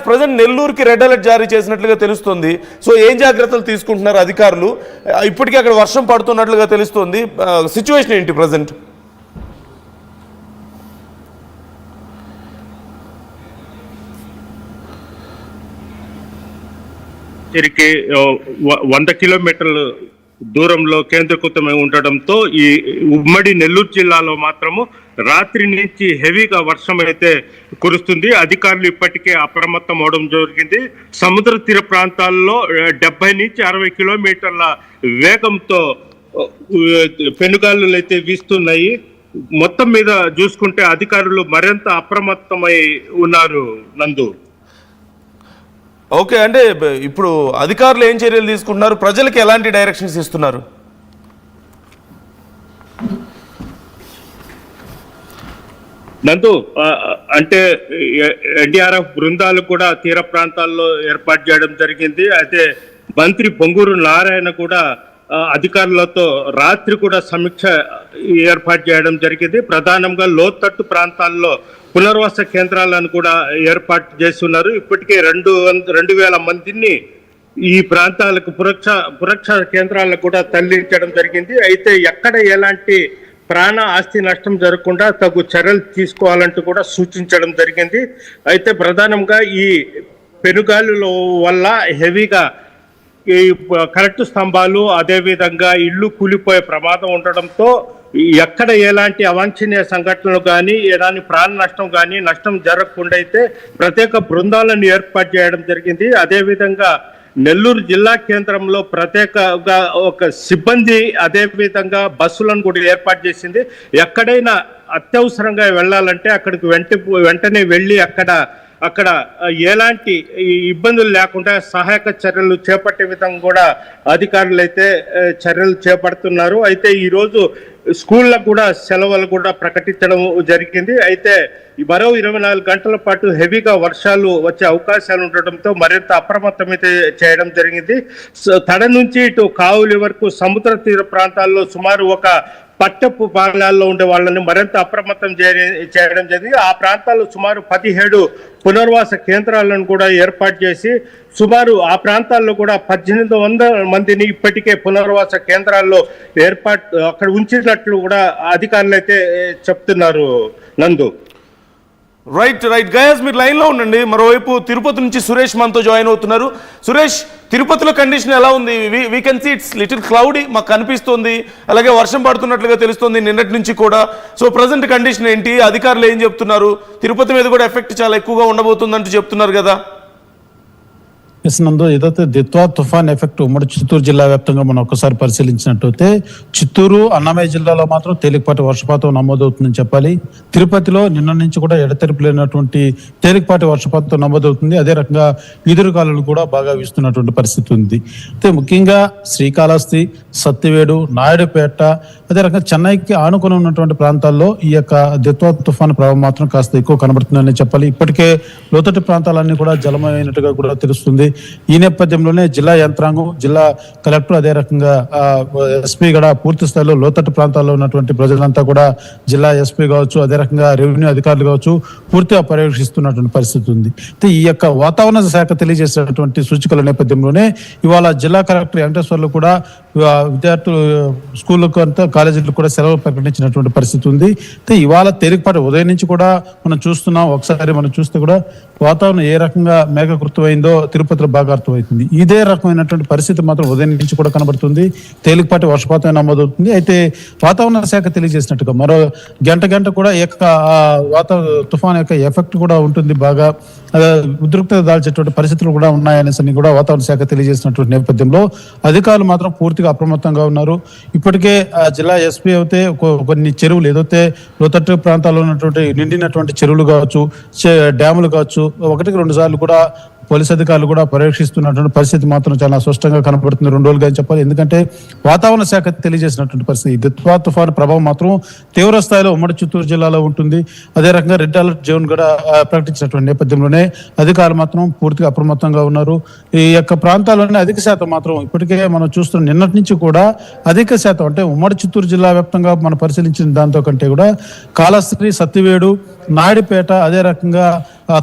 Present నెల్లూరుకి red alert జారీ చేసినట్లుగా తెలుస్తుంది. సో ఏం జాగ్రత్తలు తీసుకుంటున్నారు అధికారులు? ఇప్పటికీ అక్కడ వర్షం పడుతున్నట్లుగా తెలుస్తుంది. సిచ్యువేషన్ ఏంటి ప్రజెంట్? తిరిగి 100 కిలోమీటర్లు దూరంలో కేంద్రీకృతమై ఉండడంతో ఈ ఉమ్మడి నెల్లూరు జిల్లాలో మాత్రము రాత్రి నుంచి హెవీగా వర్షం అయితే కురుస్తుంది. అధికారులు ఇప్పటికే అప్రమత్తం అవడం జరిగింది. సముద్ర తీర ప్రాంతాల్లో 70 నుంచి 60 కిలోమీటర్ల వేగంతో పెనుగాలులు అయితే వీస్తున్నాయి. మొత్తం మీద చూసుకుంటే అధికారులు మరింత అప్రమత్తమై ఉన్నారు. నందు, ఓకే, అంటే ఇప్పుడు అధికారులు ఏం చర్యలు తీసుకుంటున్నారు? ప్రజలకు ఎలాంటి డైరెక్షన్స్ ఇస్తున్నారు? నందు, అంటే ఎన్డీఆర్ఎఫ్ బృందాలు కూడా తీర ప్రాంతాల్లో ఏర్పాటు చేయడం జరిగింది. అయితే మంత్రి పొంగూరు నారాయణ కూడా అధికారులతో రాత్రి కూడా సమీక్ష ఏర్పాటు చేయడం జరిగింది. ప్రధానంగా లోతట్టు ప్రాంతాల్లో పునర్వాస కేంద్రాలను కూడా ఏర్పాటు చేస్తున్నారు. ఇప్పటికే 2,000 మందిని ఈ ప్రాంతాలకు పురక్ష కేంద్రాలకు కూడా తరలించడం జరిగింది. అయితే ఎక్కడ ఎలాంటి ప్రాణ ఆస్తి నష్టం జరగకుండా తగు చర్యలు తీసుకోవాలంటూ కూడా సూచించడం జరిగింది. అయితే ప్రధానంగా ఈ పెనుగాలుల వల్ల హెవీగా ఈ కరెంటు స్తంభాలు, అదేవిధంగా ఇళ్లు కూలిపోయే ప్రమాదం ఉండడంతో ఎక్కడ ఎలాంటి అవాంఛనీయ సంఘటనలు కానీ ఎలాంటి ప్రాణ నష్టం జరగకుండా అయితే ప్రత్యేక బృందాలను ఏర్పాటు చేయడం జరిగింది. అదేవిధంగా నెల్లూరు జిల్లా కేంద్రంలో ప్రత్యేకంగా ఒక సిబ్బంది, అదేవిధంగా బస్సులను కూడా ఏర్పాటు చేసింది. ఎక్కడైనా అత్యవసరంగా వెళ్ళాలంటే అక్కడికి వెంటనే వెళ్ళి అక్కడ ఎలాంటి ఇబ్బందులు లేకుండా సహాయక చర్యలు చేపట్టే విధంగా కూడా అధికారులు అయితే చర్యలు చేపడుతున్నారు. అయితే ఈరోజు స్కూళ్ళకు కూడా సెలవులు కూడా ప్రకటించడం జరిగింది. అయితే మరో 24 గంటల పాటు హెవీగా వర్షాలు వచ్చే అవకాశాలు ఉండటంతో మరింత అప్రమత్తమైతే చేయడం జరిగింది. తడ నుంచి ఇటు కావులి వరకు సముద్ర తీర ప్రాంతాల్లో సుమారు ఒక పట్టపు పాలనాల్లో ఉండే వాళ్ళని మరింత అప్రమత్తం చేయడం జరిగింది. ఆ ప్రాంతాల్లో సుమారు 17 పునర్వాస కేంద్రాలను కూడా ఏర్పాటు చేసి సుమారు ఆ ప్రాంతాల్లో కూడా 1,800 మందిని ఇప్పటికే పునర్వాస కేంద్రాల్లో అక్కడ ఉంచినట్లు కూడా అధికారులు అయితే చెప్తున్నారు. నందు, రైట్ గయాస్, మీరు లైన్లో ఉండండి. మరోవైపు తిరుపతి నుంచి సురేష్ మనతో జాయిన్ అవుతున్నారు. సురేష్, తిరుపతిలో కండిషన్ ఎలా ఉంది? We can see it's little cloudy, మాకు కనిపిస్తుంది. అలాగే వర్షం పడుతున్నట్లుగా తెలుస్తుంది నిన్నటి నుంచి కూడా. సో ప్రజెంట్ కండిషన్ ఏంటి? అధికారులు ఏం చెప్తున్నారు? తిరుపతి మీద కూడా ఎఫెక్ట్ చాలా ఎక్కువగా ఉండబోతుందంటూ చెప్తున్నారు కదా. నందు, ఏదైతే దిత్వా తుఫాన్ ఎఫెక్ట్ ఉమ్మడి చిత్తూరు జిల్లా వ్యాప్తంగా మనం ఒకసారి పరిశీలించినట్టయితే చిత్తూరు, అన్నమయ్య జిల్లాలో మాత్రం తేలికపాటి వర్షపాతం నమోదవుతుందని చెప్పాలి. తిరుపతిలో నిన్న నుంచి కూడా ఎడతెరిపి లేనటువంటి తేలికపాటి వర్షపాతం నమోదవుతుంది. అదే రకంగా ఈదురుగాలులు కూడా బాగా వీస్తున్నటువంటి పరిస్థితి ఉంది. అయితే ముఖ్యంగా శ్రీకాళహస్తి, సత్తివేడు, నాయుడుపేట, అదే రకంగా చెన్నైకి ఆనుకుని ఉన్నటువంటి ప్రాంతాల్లో ఈ యొక్క దిత్వా తుఫాన్ ప్రభావం మాత్రం కాస్త ఎక్కువ కనబడుతుందని చెప్పాలి. ఇప్పటికే లోతట్టు ప్రాంతాలన్నీ కూడా జలమైనట్టుగా కూడా తెలుస్తుంది. ఈ నేపథ్యంలోనే జిల్లా యంత్రాంగం, జిల్లా కలెక్టర్, అదే రకంగా ఎస్పీ కూడా పూర్తి స్థాయిలో లోతట్టు ప్రాంతాల్లో ఉన్నటువంటి ప్రజలంతా కూడా జిల్లా ఎస్పీ కావచ్చు, అదే రకంగా రెవెన్యూ అధికారులు కావచ్చు పూర్తిగా పర్యవేక్షిస్తున్నటువంటి పరిస్థితి ఉంది. అయితే ఈ యొక్క వాతావరణ శాఖ తెలియజేసినటువంటి సూచికల నేపథ్యంలోనే ఇవాళ జిల్లా కలెక్టర్ వెంకటేశ్వర్లు కూడా విద్యార్థులు స్కూళ్ళకు అంతా కాలేజీలకు కూడా సెలవులు ప్రకటించినటువంటి పరిస్థితి ఉంది. అయితే ఇవాళ తేలికపాటి ఉదయం నుంచి కూడా మనం చూస్తున్నాం. ఒకసారి మనం చూస్తే కూడా వాతావరణం ఏ రకంగా మేఘకృతమైందో తిరుపతిలో బాగా అర్థమవుతుంది. ఇదే రకమైనటువంటి పరిస్థితి మాత్రం ఉదయం నుంచి కూడా కనబడుతుంది. తేలికపాటి వర్షపాతం నమోదవుతుంది. అయితే వాతావరణ శాఖ తెలియజేసినట్టుగా మరో గంట కూడా తుఫాన్ యొక్క ఎఫెక్ట్ కూడా ఉంటుంది. బాగా ఉద్రిక్తత దాల్చేటువంటి పరిస్థితులు కూడా ఉన్నాయనేసి కూడా వాతావరణ శాఖ తెలియజేసినటువంటి నేపథ్యంలో అధికారులు మాత్రం పూర్తిగా అప్రమత్తంగా ఉన్నారు. ఇప్పటికే జిల్లా ఎస్పీ అయితే కొన్ని చెరువులు, ఏదైతే లోతట్టు ప్రాంతాల్లో ఉన్నటువంటి నిండినటువంటి చెరువులు కావచ్చు, డ్యాములు కావచ్చు, 1-2 సార్లు కూడా పోలీస్ అధికారులు కూడా పర్యవేక్షిస్తున్నటువంటి పరిస్థితి మాత్రం చాలా స్పష్టంగా కనబడుతుంది 2 రోజులుగా చెప్పాలి. ఎందుకంటే వాతావరణ శాఖ తెలియజేసినటువంటి పరిస్థితి దిత్వా తుఫాను ప్రభావం మాత్రం తీవ్ర స్థాయిలో ఉమ్మడి చిత్తూరు జిల్లాలో ఉంటుంది. అదే రకంగా రెడ్ అలర్ట్ జోన్ కూడా ప్రకటించినటువంటి నేపథ్యంలోనే అధికారులు మాత్రం పూర్తిగా అప్రమత్తంగా ఉన్నారు. ఈ యొక్క ప్రాంతాల్లోనే అధిక శాతం మాత్రం ఇప్పటికే మనం చూస్తున్న నిన్నటి నుంచి కూడా అధిక శాతం, అంటే ఉమ్మడి చిత్తూరు జిల్లా వ్యాప్తంగా మనం పరిశీలించిన దాంతో కంటే కూడా కాళహస్తి, సత్తివేడు, నాయుడుపేట, అదే రకంగా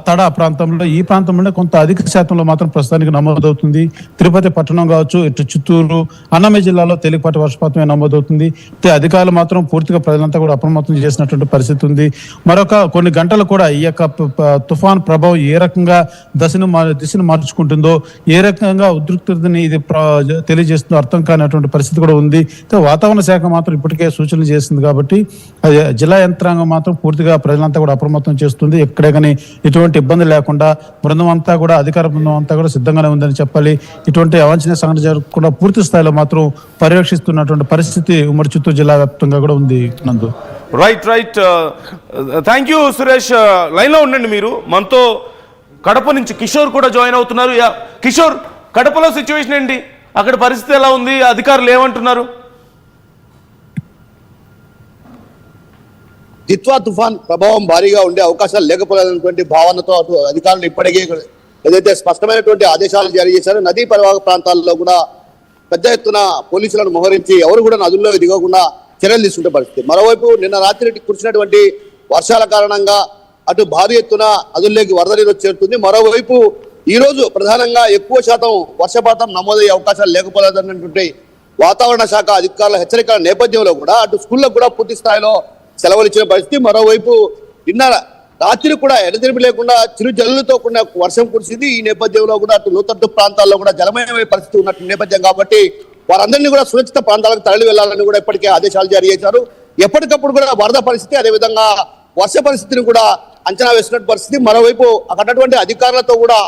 తడ ప్రాంతంలో ఈ ప్రాంతంలోనే కొంత అధిక శాతంలో మాత్రం ప్రస్తుతానికి నమోదవుతుంది. తిరుపతి పట్టణం కావచ్చు, ఇటు చిత్తూరు, అన్నమయ్య జిల్లాలో తేలికపాటి వర్షపాతమే నమోదవుతుంది. అధికారులు మాత్రం పూర్తిగా ప్రజలంతా కూడా అప్రమత్తం చేసినటువంటి పరిస్థితి ఉంది. మరొక కొన్ని గంటలు కూడా ఈ యొక్క తుఫాన్ ప్రభావం ఏ రకంగా దిశను మార్చుకుంటుందో, ఏ రకంగా ఉద్రిక్తతని ఇది తెలియజేస్తుందో అర్థం కానటువంటి పరిస్థితి కూడా ఉంది. వాతావరణ శాఖ మాత్రం ఇప్పటికే సూచనలు చేసింది కాబట్టి జిల్లా యంత్రాంగం మాత్రం పూర్తిగా ప్రజలంతా కూడా అప్రమత్తం చేస్తుంది. ఎక్కడే కానీ ఎటువంటి ఇబ్బంది లేకుండా బృందం అంతా కూడా, అధికార బృందం అంతా కూడా సిద్ధంగానే ఉందని చెప్పాలి. ఇటువంటి అవాంఛనీయ సంఘటన జరగకుండా పూర్తి స్థాయిలో మాత్రం పర్యవేక్షిస్తున్నటువంటి పరిస్థితి ఉమ్మడి చిత్తూరు జిల్లా వ్యాప్తంగా కూడా ఉంది. నందు రైట్. Thank you Suresh. లైన్లో ఉండండి మీరు. మనతో కడప నుంచి కిషోర్ కూడా జాయిన్ అవుతున్నారు. కిషోర్, కడపలో సిచ్యువేషన్ ఏంటి? అక్కడ పరిస్థితి ఎలా ఉంది? అధికారులు ఏమంటున్నారు? దిత్వా తుఫాన్ ప్రభావం భారీగా ఉండే అవకాశాలు లేకపోలేదన్నటువంటి భావనతో అటు అధికారులు ఇప్పటికే ఏదైతే స్పష్టమైనటువంటి ఆదేశాలు జారీ చేశారో నదీ పరివాహక ప్రాంతాల్లో కూడా పెద్ద ఎత్తున పోలీసులను మోహరించి ఎవరు కూడా నదుల్లో దిగకుండా చర్యలు తీసుకుంటే పరిస్థితి. మరోవైపు నిన్న రాత్రి కురిసినటువంటి వర్షాల కారణంగా అటు భారీ ఎత్తున నదుల్లోకి వరద నీరు చేరుతుంది. మరోవైపు ఈ రోజు ప్రధానంగా ఎక్కువ శాతం వర్షపాతం నమోదయ్యే అవకాశాలు లేకపోలేదన్నటువంటి వాతావరణ శాఖ అధికారుల హెచ్చరికల నేపథ్యంలో కూడా అటు స్కూళ్ళకు కూడా పూర్తి స్థాయిలో సెలవులు ఇచ్చిన పరిస్థితి. మరోవైపు నిన్న రాత్రి కూడా ఎడతెరిపి లేకుండా చిరు జల్లులతో కూడిన వర్షం కురిసింది. ఈ నేపథ్యంలో కూడా అటు లోతట్టు ప్రాంతాల్లో కూడా జలమయమయ్యే పరిస్థితి ఉన్నట్టు నేపథ్యం కాబట్టి వారందరినీ కూడా సురక్షిత ప్రాంతాలకు తరలి వెళ్లాలని కూడా ఇప్పటికే ఆదేశాలు జారీ చేశారు. ఎప్పటికప్పుడు కూడా వరద పరిస్థితి, అదేవిధంగా వర్ష పరిస్థితిని కూడా అంచనా వేసినట్టు పరిస్థితి. మరోవైపు అక్కడటువంటి అధికారులతో కూడా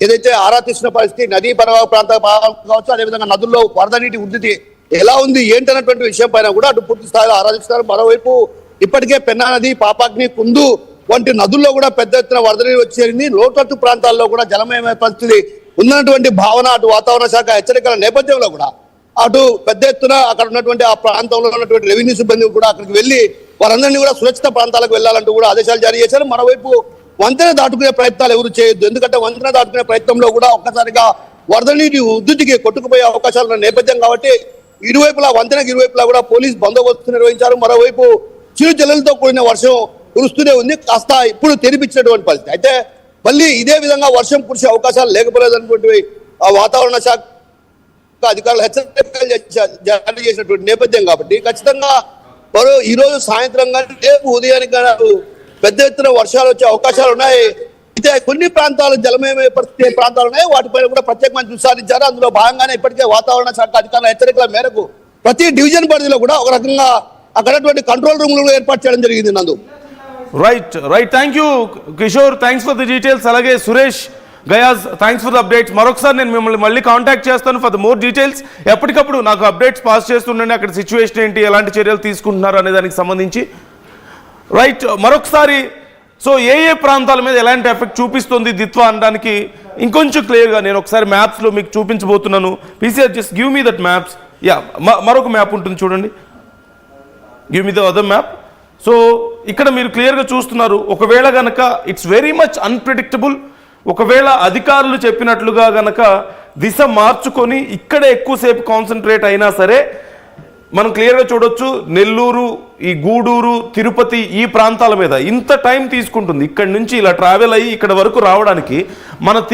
ఏదైతే ఆరా తీసిన పరిస్థితి, నదీ పరివాహక ప్రాంత కావచ్చు, అదేవిధంగా నదుల్లో వరద నీటి ఉధృతి ఎలా ఉంది ఏంటన్నటువంటి విషయం పైన కూడా అటు పూర్తి స్థాయిలో ఆరాధిస్తారు. మరోవైపు ఇప్పటికే పెన్నా నది, పాపాగ్ని, కుందు వంటి నదుల్లో కూడా పెద్ద ఎత్తున వరద నీరు వచ్చేరింది. లోతట్టు ప్రాంతాల్లో కూడా జలమయమైన పరిస్థితి ఉన్నటువంటి భావన అటు వాతావరణ శాఖ హెచ్చరికల నేపథ్యంలో కూడా అటు పెద్ద ఎత్తున అక్కడ ఉన్నటువంటి ఆ ప్రాంతంలో ఉన్నటువంటి రెవెన్యూ సిబ్బంది కూడా అక్కడికి వెళ్లి వారందరినీ కూడా సురక్షిత ప్రాంతాలకు వెళ్లాలంటూ కూడా ఆదేశాలు జారీ చేశారు. మరోవైపు వంతెన దాటుకునే ప్రయత్నాలు ఎవరు చేయొద్దు, ఎందుకంటే వంతెన దాటుకునే ప్రయత్నంలో కూడా ఒక్కసారిగా వరద నీటి ఉధృతికి కొట్టుకుపోయే అవకాశాలు ఉన్న నేపథ్యం కాబట్టి ఇరువైపులా, వంతెనకు ఇరువైపులా కూడా పోలీస్ బందోబస్తు నిర్వహించారు. మరోవైపు చిరు జల్లులతో కూడిన వర్షం కురుస్తూనే ఉంది. కాస్త ఇప్పుడు తెరిపించినటువంటి పరిస్థితి. అయితే మళ్ళీ ఇదే విధంగా వర్షం కురిసే అవకాశాలు లేకపోలేదన్నటువంటి వాతావరణ శాఖ అధికారులు హెచ్చరికలు జారీ చేసినటువంటి నేపథ్యం కాబట్టి ఖచ్చితంగా మరో ఈ రోజు సాయంత్రం కానీ రేపు ఉదయానికి పెద్ద ఎత్తున వర్షాలు వచ్చే అవకాశాలు ఉన్నాయి. అయితే కొన్ని ప్రాంతాలు జలమయమయ్యే పరిస్థితి ప్రాంతాలు ఉన్నాయి, వాటిపైన కూడా ప్రత్యేకమైన దృష్టి సారించారు. అందులో భాగంగానే ఇప్పటికే వాతావరణ శాఖ అధికారుల హెచ్చరికల మేరకు ప్రతి డివిజన్ పరిధిలో కూడా ఒక రకంగా అక్కడటువంటి కంట్రోల్ రూమ్లు ఏర్పాటు చేయడం జరిగింది. Nandu right. Thank you Kishore, thanks for the details. అలాగే Suresh, Gayaz, thanks for the updates. మరొకసారి నేను మిమ్మల్ని మళ్ళీ కాంటాక్ట్ చేస్తాను ఫర్ ద మోర్ డీటెయిల్స్. ఎప్పటికప్పుడు నాకు అప్డేట్స్ పాస్ చేస్తుండండి. అక్కడ సిచ్యువేషన్ ఏంటి, ఎలాంటి చర్యలు తీసుకుంటున్నారు అనే దానికి సంబంధించి. రైట్, మరొకసారి సో ఏ ప్రాంతాల మీద ఎలాంటి ఎఫెక్ట్ చూపిస్తుంది దిత్వా అనడానికి ఇంకొంచెం క్లియర్గా నేను ఒకసారి మ్యాప్స్లో మీకు చూపించబోతున్నాను. PCR just give me that maps. మరొక మ్యాప్ ఉంటుంది చూడండి. Give me the other map. So ఇక్కడ మీరు క్లియర్గా చూస్తున్నారు. ఒకవేళ గనక ఇట్స్ వెరీ మచ్ అన్ప్రిడిక్టబుల్. ఒకవేళ అధికారులు చెప్పినట్లుగా గనక దిశ మార్చుకొని ఇక్కడే ఎక్కువసేపు కాన్సన్ట్రేట్ అయినా సరే మనం క్లియర్గా చూడొచ్చు. నెల్లూరు, ఈ గూడూరు, తిరుపతి ఈ ప్రాంతాల మీద ఇంత టైం తీసుకుంటుంది. ఇక్కడి నుంచి ఇలా ట్రావెల్ అయ్యి ఇక్కడ వరకు రావడానికి. మన